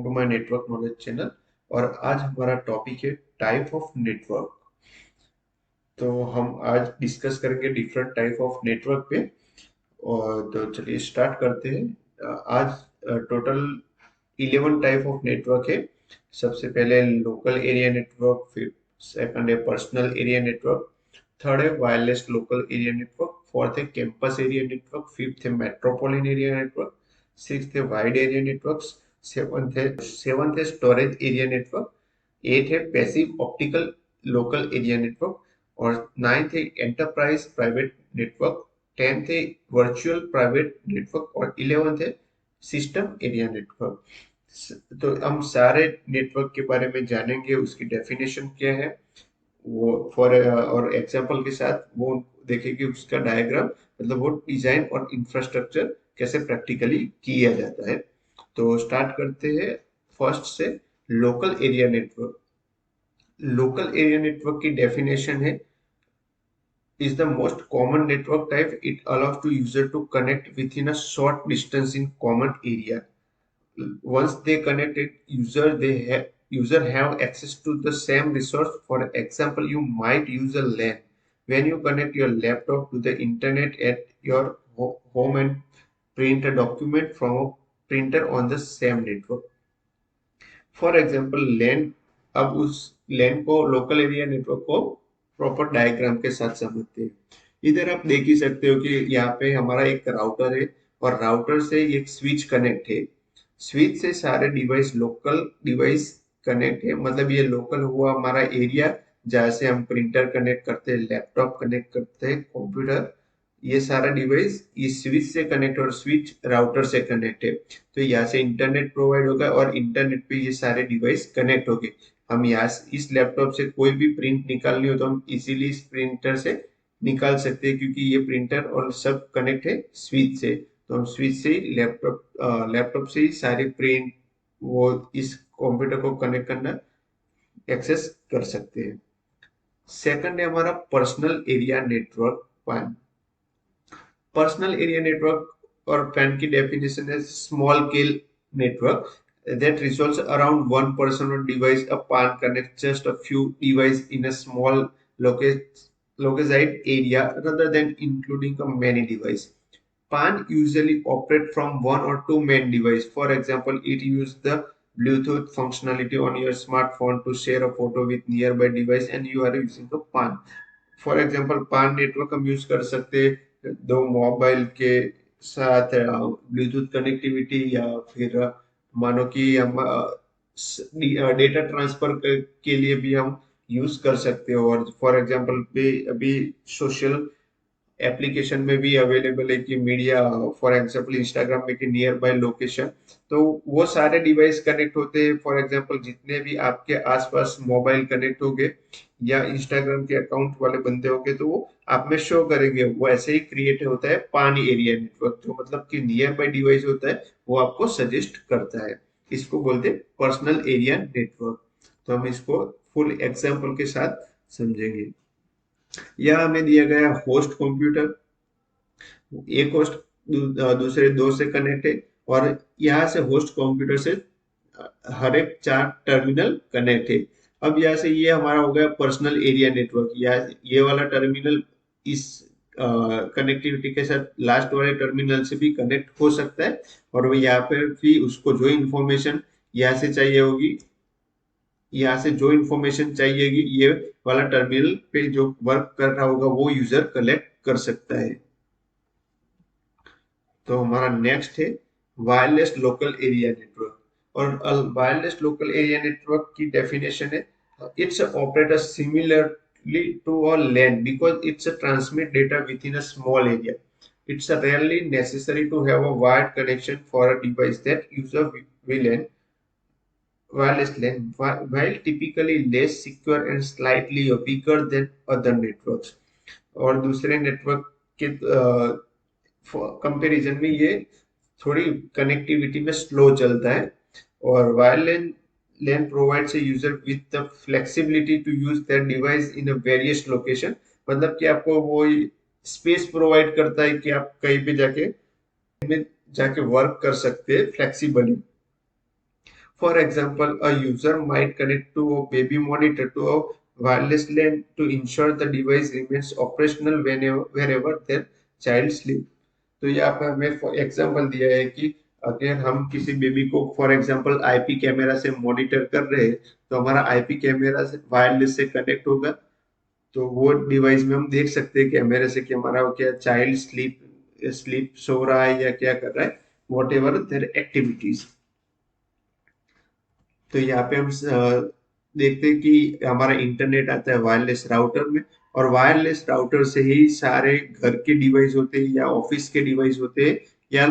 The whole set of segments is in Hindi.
To my network knowledge channel. और आज हमारा टॉपिक है टाइप ऑफ नेटवर्क। तो हम आज डिस्कस करेंगे डिफरेंट टाइप ऑफ नेटवर्क पे। और तो चलिए स्टार्ट करते हैं। आज टोटल 11 टाइप ऑफ नेटवर्क है। सबसे पहले लोकल एरिया नेटवर्क, फिर सेकंड है पर्सनल एरिया नेटवर्क, थर्ड है wireless local area network, fourth है कैंपस एरिया नेटवर्क, फिफ्थ है मेट्रोपॉलिटन एरिया नेटवर्क, सिक्स्थ है वाइड एरिया नेटवर्क, सेवंथ है स्टोरेज एरिया नेटवर्क, एट है passive optical local area network, और नाइन्थ है एंटरप्राइज प्राइवेट नेटवर्क, टेंथ है वर्चुअल प्राइवेट नेटवर्क, और 11th है सिस्टम एरिया नेटवर्क। तो हम सारे नेटवर्क के बारे में जानेंगे, उसकी डेफिनेशन क्या है वो फॉर और एग्जांपल के साथ वो देखेंगे, उसका डायग्राम मतलब वो डिजाइन और इंफ्रास्ट्रक्चर कैसे प्रैक्टिकली किया जाता है। तो स्टार्ट करते हैं फर्स्ट से। Local area network. Local area network की डेफिनेशन है is the most common network type. It allows to user to connect within a short distance in common area. Once they connect it, user have access to the same resource. For example, you might use a LAN when you connect your laptop to the internet at your home and print a document from a printer on the same network. For example LAN. अब उस लैन को लोकल एरिया नेटवर्क को प्रॉपर डायग्राम के साथ समझते हैं। इधर आप देख ही सकते हो कि यहाँ पे हमारा एक राउटर है और राउटर से एक स्विच कनेक्ट है। स्विच से सारे डिवाइस लोकल डिवाइस कनेक्ट है, मतलब ये लोकल हुआ हमारा एरिया जहाँ से हम प्रिंटर कनेक्ट करते हैं, लैपटॉप कनेक्ट करते हैं, कंप्यूटर, ये सारा डिवाइस इस स्विच से कनेक्ट और स्विच राउटर से कनेक्ट है। तो यहाँ से इंटरनेट प्रोवाइड होगा और इंटरनेट पे ये सारे डिवाइस कनेक्ट होंगे। हम यहाँ इस लैपटॉप से कोई भी प्रिंट निकालनी हो तो हम इजीली इस प्रिंटर से निकाल सकते हैं, क्योंकि ये प्रिंटर और सब कनेक्ट है स्विच से। तो हम स्विच से ही लैपटॉप से ही सारे प्रिंट वो इस कंप्यूटर को कनेक्ट करना एक्सेस कर सकते हैं। सेकंड है हमारा personal area network one. Personal area network और पैन की डेफिनेशन है small scale network that resolves around one person or device. A PAN connects just a few devices in a small localized area rather than including a many devices. PAN usually operate from one or two main devices. For example, it uses the Bluetooth functionality on your smartphone to share a photo with nearby device and you are using a PAN. For example पान नेटवर्क हम यूज कर सकते हैं दो मोबाइल के साथ ब्लूटूथ कनेक्टिविटी, या फिर मानो कि हम डेटा ट्रांसफर के लिए भी हम यूज कर सकते हो। और फॉर एग्जाम्पल अभी सोशल एप्लीकेशन में भी अवेलेबल है कि मीडिया, फॉर एग्जांपल इंस्टाग्राम में कि नियर बाय लोकेशन, तो वो सारे डिवाइस कनेक्ट होते हैं। फॉर एग्जांपल जितने भी आपके आसपास मोबाइल कनेक्ट होंगे या इंस्टाग्राम के अकाउंट वाले बंदे होंगे तो वो आप में शो करेंगे। वो ऐसे ही क्रिएट होता है पान एरिया नेटवर्क, जो मतलब कि नियर बाय डिवाइस होता है वो आपको सजेस्ट करता है। इसको बोलते हैं पर्सनल एरिया नेटवर्क। तो हम इसको फुल एग्जाम्पल के साथ समझेंगे। यह हमें दिया गया होस्ट कंप्यूटर, एक होस्ट दूसरे दो से कनेक्ट है और यहाँ से होस्ट कंप्यूटर से हर एक 4 टर्मिनल कनेक्ट है। अब यहाँ से ये हमारा हो गया पर्सनल एरिया नेटवर्क। ये वाला टर्मिनल इस कनेक्टिविटी के साथ लास्ट वाले टर्मिनल से भी कनेक्ट हो सकता है, और वो यहाँ पर भी उसको जो इंफॉर्मेशन यहाँ से चाहिए होगी, यहाँ से जो इंफॉर्मेशन चाहिएगी ये वाला टर्मिनल पे जो वर्क कर रहा होगा वो यूजर कलेक्ट कर सकता है। तो हमारा नेक्स्ट है वायरलेस लोकल एरिया नेटवर्क। और वायरलेस लोकल एरिया नेटवर्क की डेफिनेशन है it's operator similarly to a LAN because it's transmit data within a small area. It's rarely necessary to have a wired connection for a device that user will in wireless LAN, while typically less secure and slightly weaker than other networks. और दूसरे नेटवर्क के कंपैरिजन में ये थोड़ी कनेक्टिविटी में स्लो चलता है। और wireless LAN provides a user with the flexibility to use their device in a various location. मतलब कि आपको वो स्पेस प्रोवाइड करता है कि आप कहीं पे जाके वर्क कर सकते हैं flexibly. For example, a user might connect to a baby monitor to a wireless LAN to ensure the device remains operational wherever their child sleep. तो यहाँ पे हमें फॉर एग्जांपल दिया है कि अगर हम किसी बेबी को फॉर एग्जांपल आईपी कैमरा से मॉनिटर कर रहे हैं, तो हमारा आईपी कैमरा से वायरलेस से कनेक्ट होगा, तो वो डिवाइस में हम देख सकते हैं कैमरे से कि हमारा क्या चाइल्ड स्लीप स्लीप सो रहा है या क्या कर रहा है, वॉट एवर देयर एक्टिविटीज। तो यहाँ पे हम देखते हैं कि हमारा इंटरनेट आता है वायरलेस राउटर में, और वायरलेस राउटर से ही सारे घर के डिवाइस होते हैं या ऑफिस के डिवाइस होते हैं या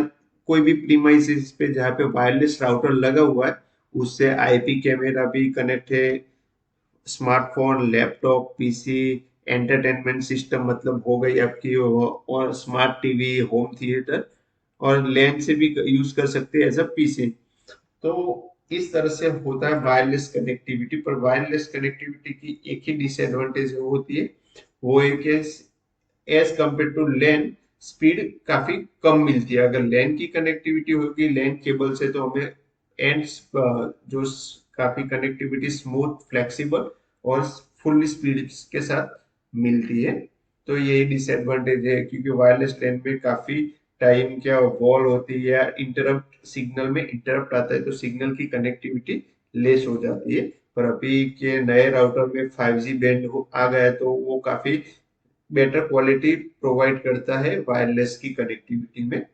कोई भी प्रीमाइसेस पे जहाँ पे वायरलेस राउटर लगा हुआ है, उससे आईपी कैमरा भी कनेक्ट है, smartphone, laptop, PC, entertainment system मतलब हो गई आपकी और स्मार्ट टीवी, होम थिएटर, और लैन से भी यूज कर सकते हैं एज अ पीसी। तो इस तरह से होता है वायरलेस कनेक्टिविटी। पर वायरलेस कनेक्टिविटी की एक ही डिसएडवांटेज होती है, वो है कि as compare to LAN speed काफी कम मिलती है। अगर लैन की कनेक्टिविटी होगी लैन केबल से, तो हमें एंड्स जो काफी कनेक्टिविटी स्मूथ, फ्लेक्सिबल और फुल स्पीड के साथ मिलती है। तो यही डिसएडवांटेज है, क्योंकि वायरलेस लैन में काफी टाइम क्या वॉल होती है या इंटरप्ट, सिग्नल में इंटरप्ट आता है, तो सिग्नल की कनेक्टिविटी लेस हो जाती है। पर अभी के नए राउटर में 5G बैंड आ गया है, तो वो काफी बेटर क्वालिटी प्रोवाइड करता है वायरलेस की कनेक्टिविटी में।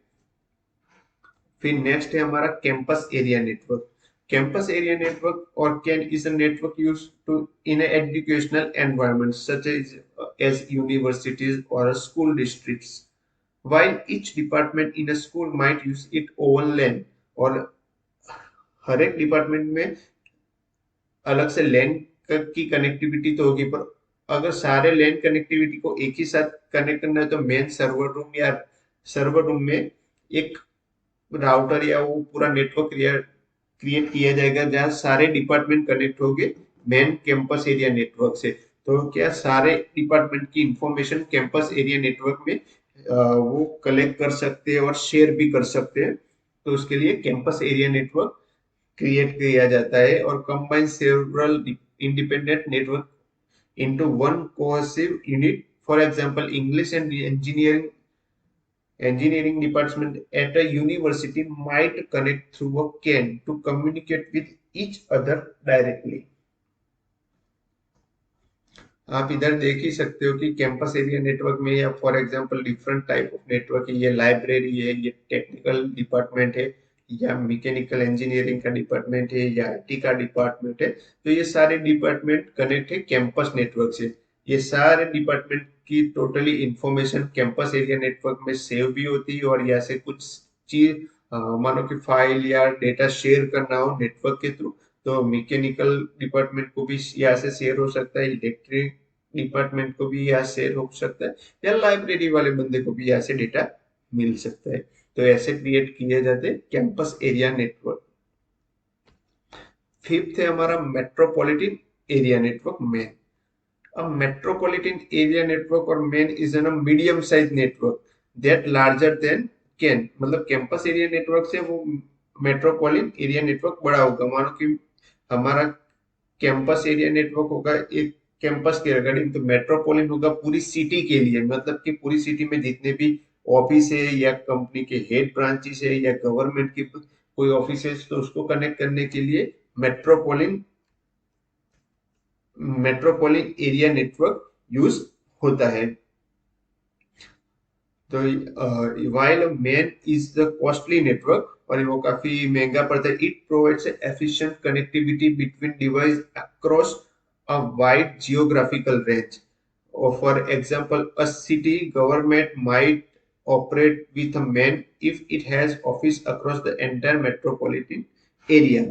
फिर नेक्स्ट है हमारा campus area network. Campus area network और CAN is a network used to in educational environment such as universities और school districts, while each department in a school might use it own LAN, और हर एक डिपार्टमेंट में अलग से लैन की कनेक्टिविटी तो होगी, पर अगर सारे लैन कनेक्टिविटी को एक ही साथ कनेक्ट करना है, तो मेन सर्वर रूम या सर्वर रूम में एक राउटर या वो पूरा नेटवर्क क्रिएट किया जाएगा जहाँ सारे डिपार्टमेंट कनेक्ट होंगे मेन कैंपस एरिया नेटवर्क से। तो क्या सारे डिपार्टमेंट की इंफॉर्मेशन कैंपस एरिया नेटवर्क में वो कलेक्ट कर सकते हैं और शेयर भी कर सकते हैं। तो उसके लिए कैंपस एरिया नेटवर्क क्रिएट किया जाता है और combine several independent network into one cohesive unit. For example, English and engineering department at a university might connect through a CAN to communicate with each other directly. आप इधर देख ही सकते हो कि कैंपस एरिया नेटवर्क में या for example different type of network है, ये लाइब्रेरी है, ये टेक्निकल डिपार्टमेंट है, या मैकेनिकल इंजीनियरिंग का डिपार्टमेंट है, या आईटी का डिपार्टमेंट है। तो ये सारे डिपार्टमेंट कनेक्ट है कैंपस नेटवर्क से। ये सारे डिपार्टमेंट की totally information campus area network में सेव भी होती है, और या से कुछ चीज मानो कि फाइल या डेटा शेयर करना हो नेटवर्क के थ्रू, तो मैकेनिकल डिपार्टमेंट को भी यहाँ से शेयर हो सकता है, इलेक्ट्रिक डिपार्टमेंट को भी यहाँ शेयर हो सकता है, या लाइब्रेरी वाले बंदे को भी यहाँ से डेटा मिल सकता है। तो ऐसे क्रिएट किए जाते हैं कैंपस एरिया नेटवर्क। फिफ्थ है हमारा मेट्रोपॉलिटन एरिया नेटवर्क मैन। अब मेट्रोपॉलिटन एरिया नेटवर्क और man is an medium size network that larger than can, मतलब कैंपस एरिया नेटवर्क से वो मेट्रोपॉलिटन एरिया नेटवर्क बड़ा होगा। मानो कि हमारा कैंपस एरिया नेटवर्क होगा एक कैंपस के रिगार्डिंग, तो मेट्रोपोलिन होगा पूरी सिटी के लिए, मतलब कि पूरी सिटी में जितने भी ऑफिस है या कंपनी के हेड ब्रांचेस है या गवर्नमेंट की कोई ऑफिस है, तो उसको कनेक्ट करने के लिए मेट्रोपोलिन मेट्रोपोलिन एरिया नेटवर्क यूज होता है। तो while man is the costly network, और वो काफी महंगा पड़ता है, it provides efficient connectivity between device across a wide geographical range. Or for example, a city government might operate with a man if it has office across the entire metropolitan area.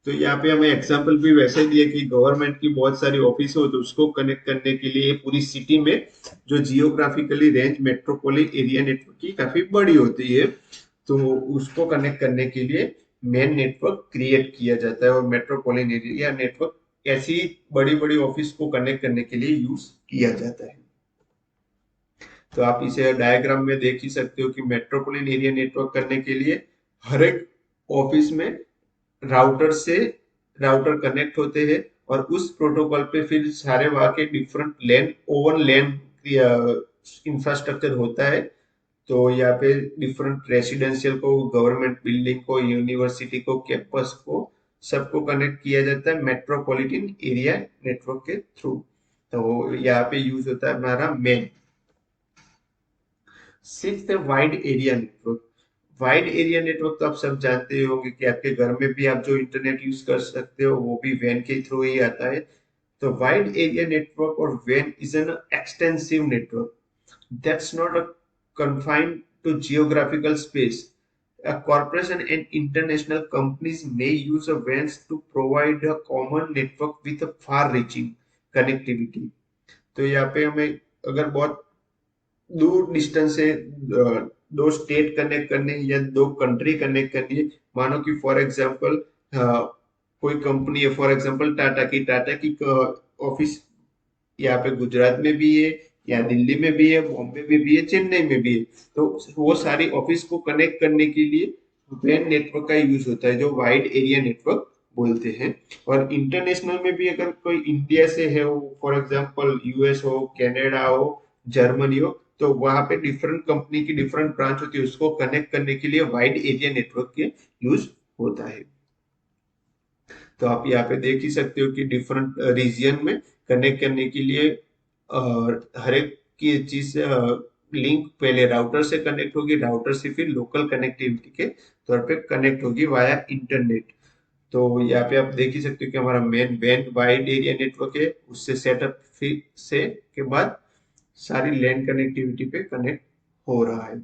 तो यहाँ पे हमें एग्जांपल भी वैसे दिया कि गवर्नमेंट की बहुत सारी ऑफिस हो, तो उसको कनेक्ट करने के लिए पूरी सिटी में जो geographically range metropolitan area network की काफी बड़ी होती है, तो उसको कनेक्ट करने के लिए मेन नेटवर्क क्रिएट किया जाता है। और मेट्रोपोलिटन एरिया नेटवर्क ऐसी बड़ी बड़ी ऑफिस को कनेक्ट करने के लिए यूज किया जाता है। तो आप इसे डायग्राम में देख ही सकते हो कि मेट्रोपोलिटन एरिया नेटवर्क करने के लिए हर एक ऑफिस में राउटर से राउटर कनेक्ट होते हैं और उस प्रोटोकॉल पे फिर सारे वहाँ के डिफरेंट लैन ओवर लैन इंफ्रास्ट्रक्चर होता है। तो यहाँ पे डिफरेंट रेसिडेंशियल को, गवर्नमेंट बिल्डिंग को, यूनिवर्सिटी को, कैंपस को, सबको कनेक्ट किया जाता है मेट्रोपॉलिटन एरिया नेटवर्क के थ्रू। तो यहाँ पे यूज होता है हमारा मेन। सिक्स्थ है wide area network. Wide area network तो आप सब जानते होंगे कि आपके घर में भी आप जो इंटरनेट यूज कर सकते हो वो भी वैन के थ्रू ही आता है। तो वाइड एरिया नेटवर्क और वैन is an extensive network that's not a confined to geographical space. A corporation and international companies may use a WANs to provide a common network with a far-reaching connectivity. तो यहाँ पे हमें अगर बहुत दूर डिस्टेंस से दो स्टेट कनेक्ट करने या दो कंट्री कनेक्ट करनी है, मानो कि फॉर एग्जांपल कोई कंपनी है, फॉर एग्जांपल टाटा की ऑफिस यहाँ पे गुजरात में भी है, या दिल्ली में भी है, बॉम्बे में भी है, चेन्नई में भी है। तो वो सारी ऑफिस को कनेक्ट करने के लिए वैन नेटवर्क का यूज होता है, जो वाइड एरिया नेटवर्क बोलते हैं। और इंटरनेशनल में भी अगर कोई इंडिया से है, फॉर एग्जांपल यूएस हो, कनाडा हो, जर्मनी हो, तो वहां पे डिफरेंट कंपनी की डिफरेंट ब्रांच होती है, उसको कनेक्ट करने के लिए वाइड एरिया नेटवर्क के यूज होता है। तो आप यहाँ पे देख ही सकते हो कि डिफरेंट रीजन में कनेक्ट करने के लिए हर एक की चीज से लिंक पहले राउटर से कनेक्ट होगी, राउटर से फिर लोकल कनेक्टिविटी के तौर पे कनेक्ट होगी वाया इंटरनेट। तो यहाँ पे आप देख ही सकते हो कि हमारा मेन वैन वाइड एरिया नेटवर्क है, उससे सेटअप फिर से के बाद सारी लैंड कनेक्टिविटी पे कनेक्ट हो रहा है।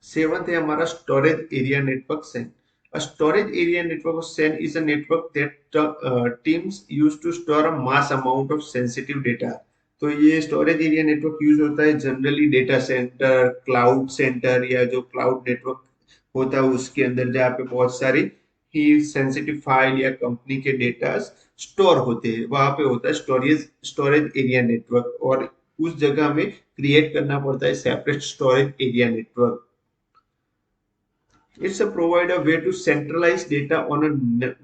सेवंथ है हमारा storage area network Sen. A storage area network of SAN is a network that teams use to store a mass amount of sensitive data. तो ये स्टोरेज एरिया नेटवर्क यूज होता है generally data centre, cloud centre, या जो क्लाउड नेटवर्क होता है उसके अंदर, जहाँ पे बहुत सारी ही सेंसिटिव फाइल या कंपनी के डेटा स्टोर होते हैं, वहां पे होता है स्टोरेज एरिया नेटवर्क। और उस जगह में क्रिएट करना पड़ता है separate storage area network. It's a provide a way to centralize data on a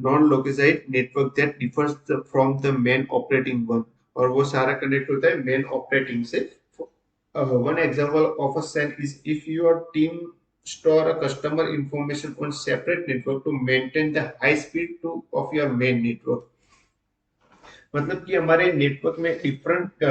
non-localized network that differs from the main operating one. और वो सारा connect होता है main operating से। One example of a SAN is if your team store a customer information on separate network to maintain the high speed of your main network। मतलब कि हमारे नेटवर्क में डिफरेंट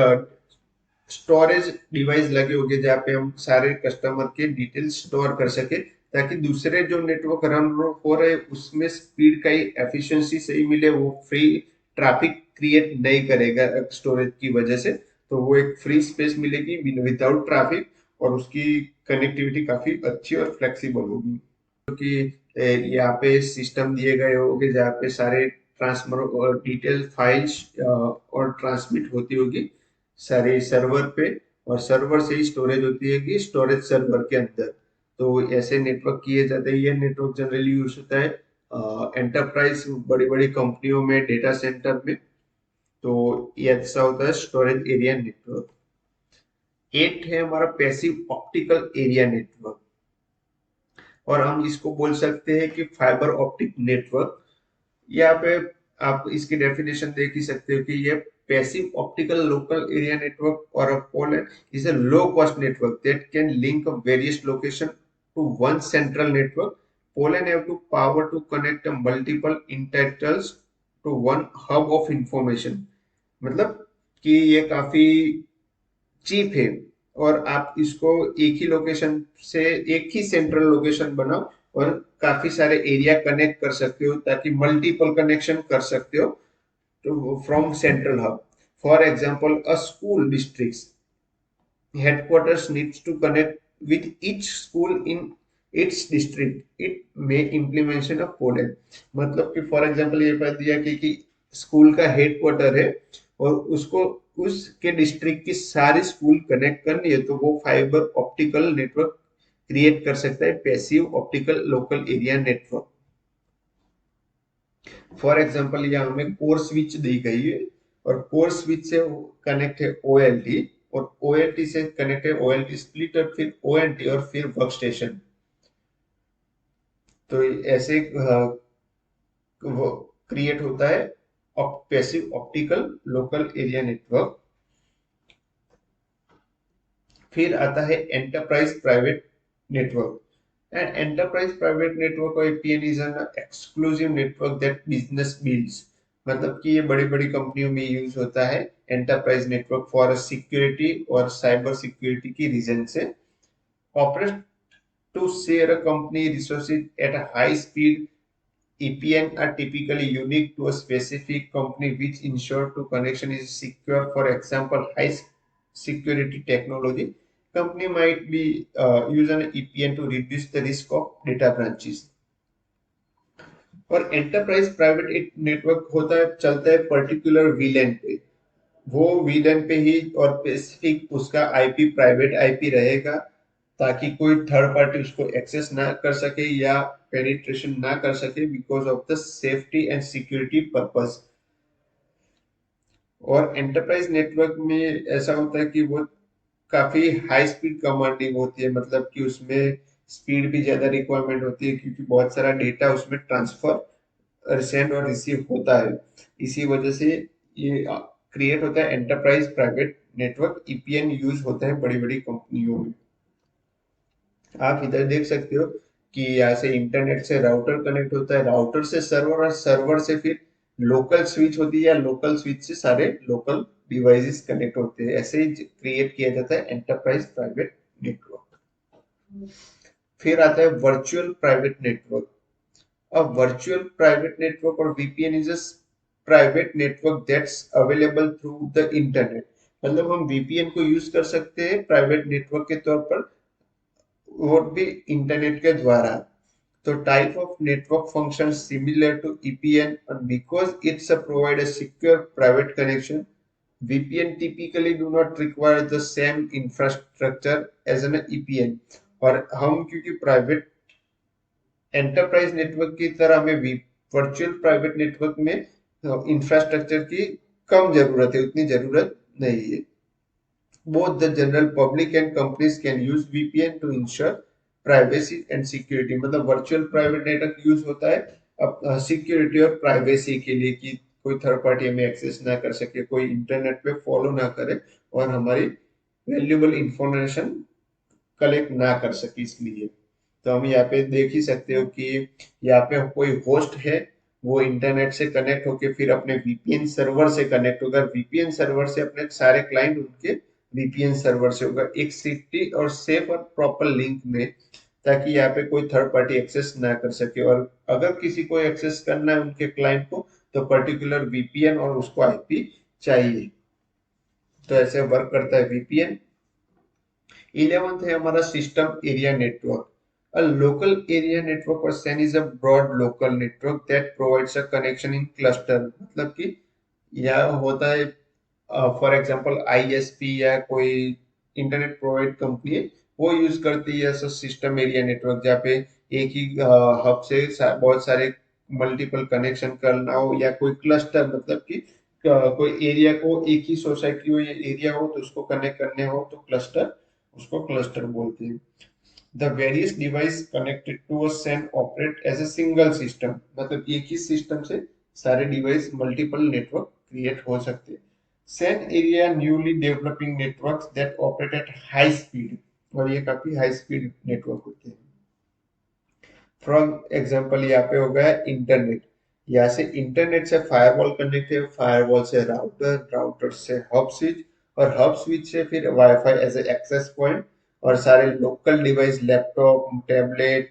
स्टोरेज डिवाइस लगे होंगे जहाँ पे हम सारे कस्टमर के डिटेल्स स्टोर कर सके, ताकि दूसरे जो नेटवर्क रन हो रहे उसमें स्पीड का ही एफिशिएंसी सही मिले, वो फ्री ट्रैफिक क्रिएट नहीं करेगा स्टोरेज की वजह से। तो वो एक फ्री स्पेस मिलेगी विदाउट ट्रैफिक, और उसकी कनेक्टिविटी काफी अच्छी और फ्लेक्सिबल होगी। क्योंकि यहाँ पे सिस्टम दिए गए होंगे जहाँ पे सारे ट्रांसफर और डिटेल फाइल्स और ट्रांसमिट होती होगी सारे सर्वर पे, और सर्वर से ही स्टोरेज होती है कि स्टोरेज सर्वर के अंदर। तो ऐसे नेटवर्क किए जाते हैं। ये नेटवर्क जनरली यूज होता है एंटरप्राइज बड़ी बड़ी कंपनियों में, डेटा सेंटर में। तो ये ऐसा होता है स्टोरेज एरिया नेटवर्क। एट है हमारा पैसिव ऑप्टिकल एरिया नेटवर्क, और हम इसको बोल सकते हैं कि फाइबर ऑप्टिक नेटवर्क। यहाँ पे आप इसकी डेफिनेशन देख ही सकते हो कि ये passive optical local area network or a POLN is a low cost network that can link a various location to one central network. POLN have to power to connect a multiple entities to one hub of information। मतलब कि ये काफी चीप है, और आप इसको एक ही लोकेशन से, एक ही सेंट्रल लोकेशन बनाओ और काफी सारे एरिया कनेक्ट कर सकते हो, ताकि मल्टीपल कनेक्शन कर सकते हो from central hub. For example, a school district's headquarters needs to connect with each school in its district. It may implementation of pollen। मतलब कि फॉर एग्जांपल ये बात दिया कि स्कूल का हेडक्वार्टर है और उसको उसके डिस्ट्रिक्ट की सारी स्कूल कनेक्ट करनी है, तो वो फाइबर ऑप्टिकल नेटवर्क क्रिएट कर सकता है, passive optical local area network. For example यहाँ हमें कोर स्विच दी गई है, और कोर स्विच से कनेक्ट है ओएलटी, और ओएलटी से कनेक्ट है ओएलटी स्प्लिटर, फिर ओएनटी, और फिर वर्क स्टेशन। तो ऐसे वो क्रिएट होता है passive optical local area network. फिर आता है enterprise private network. And enterprise private network or APN is an exclusive network that business builds। मतलब कि ये बड़ी बड़ी कंपनियों में यूज होता है एंटरप्राइज नेटवर्क फॉर सिक्योरिटी और साइबर सिक्योरिटी की रीजन से। Operate to share a company resources at a high speed. EPN are typically unique to a specific company which ensure to connection is secure. For example, high security technology company might be use an EPN to reduce the risk of data breaches। और एंटरप्राइज प्राइवेट नेटवर्क होता है, चलता है पर्टिकुलर वीलैन पे। वो वीलैन पे ही और स्पेसिफिक उसका आईपी प्राइवेट आईपी रहेगा, ताकि कोई थर्ड पार्टी उसको एक्सेस ना कर सके या पेनिट्रेशन ना कर सके, because of the safety and security purpose. और एंटरप्राइज नेटवर्क में ऐसा होता है कि वो काफी हाई स्पीड कमांडिंग होती है, मतलब कि उसमें स्पीड भी ज्यादा रिक्वायरमेंट होती है, क्योंकि बहुत सारा डेटा उसमें ट्रांसफर सेंड और रिसीव होता है। इसी वजह से ये क्रिएट होता है enterprise private network. EPN use होता है बड़ी बड़ी कंपनियों में। आप इधर देख सकते हो कि यहाँ से इंटरनेट से राउटर कनेक्ट होता है, राउटर से सर्वर, और सर्वर से फिर लोकल स्विच होती है, या लोकल स्विच से सारे लोकल डिवाइसेस कनेक्ट होते हैं। ऐसे ही क्रिएट किया जाता है एंटरप्राइज प्राइवेट नेटवर्क। फिर आता है virtual private network. A virtual private network or VPN is a private network that's available through the internet। मतलब हम VPN को यूज कर सकते हैं प्राइवेट नेटवर्क के तौर पर, वो भी इंटरनेट के द्वारा। तो type of network function similar to EPN, and because it's a provide a secure private connection, VPN typically do not require the same infrastructure as an EPN। और हम क्योंकि प्राइवेट एंटरप्राइज नेटवर्क की तरह हमें वर्चुअल प्राइवेट नेटवर्क में इंफ्रास्ट्रक्चर की कम जरूरत है, उतनी जरूरत नहीं है। Both the general public and companies can use VPN to ensure privacy and security. मतलब वर्चुअल प्राइवेट नेटवर्क यूज होता है अब सिक्योरिटी और प्राइवेसी के लिए, कि कोई थर्ड पार्टी हमें एक्सेस ना कर सके, कोई इंटरनेट पे फॉलो ना करे और हमारी वैल्यूएबल इंफॉर्मेशन कलेक्ट ना कर सके। इसलिए तो हम यहाँ पे देख ही सकते हो कि यहाँ पे कोई होस्ट है, वो इंटरनेट से कनेक्ट होके फिर अपने VPN सर्वर से कनेक्ट होगा। VPN सर्वर से अपने सारे क्लाइंट उनके VPN सर्वर से होगा, एक सिटी और सेफ और प्रॉपर लिंक में, ताकि यहाँ पे कोई थर्ड पार्टी एक्सेस ना कर सके। और अगर किसी को एक्सेस करना है उनके क्लाइंट को, तो पर्टिकुलर VPN और उसको आईपी चाहिए। तो ऐसे वर्क करता है VPN। 11th है हमारा system area network. A local area network or SAN is a broad local network that provides a connection in cluster। मतलब कि यह होता है फॉर एग्जांपल ISP या कोई इंटरनेट प्रोवाइड कंपनी है, वो यूज करती है ऐसा सिस्टम एरिया नेटवर्क, जहाँ पे एक ही हब से बहुत सारे मल्टीपल कनेक्शन करना हो, या कोई क्लस्टर, मतलब कि कोई एरिया को एक ही सोसाइटी हो या एरिया हो तो उसको कनेक्ट करने हो तो क्लस्टर, उसको क्लस्टर बोलते हैं। The various device connected to a SAN operate as a single system। मतलब एक ही सिस्टम से सारे डिवाइस मल्टीपल नेटवर्क क्रिएट हो सकते हैं। SAN area newly developing networks that operate at high speed। और ये काफी हाई स्पीड नेटवर्क होते हैं। फॉर एग्जांपल यहाँ पे हो गया इंटरनेट। यहाँ से इंटरनेट से फायरवॉल कनेक्ट है, फायरवॉल से राउटर, राउटर से हब स्विच, और हब स्विच से फिर WiFi as a access point. और सारे local device, laptop, tablet,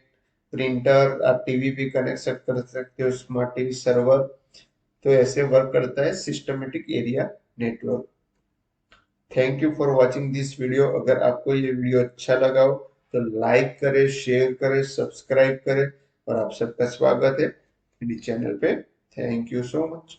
printer, आप टीवी भी कनेक्ट कर सकते हो, स्मार्ट टीवी सर्वर। तो ऐसे वर्क करता है systematic area network. Thank you for watching this video. अगर आपको ये वीडियो अच्छा लगा हो तो लाइक करें, शेयर करें, सब्सक्राइब करें। और आप सबका स्वागत है मेरे चैनल पे। Thank you so much.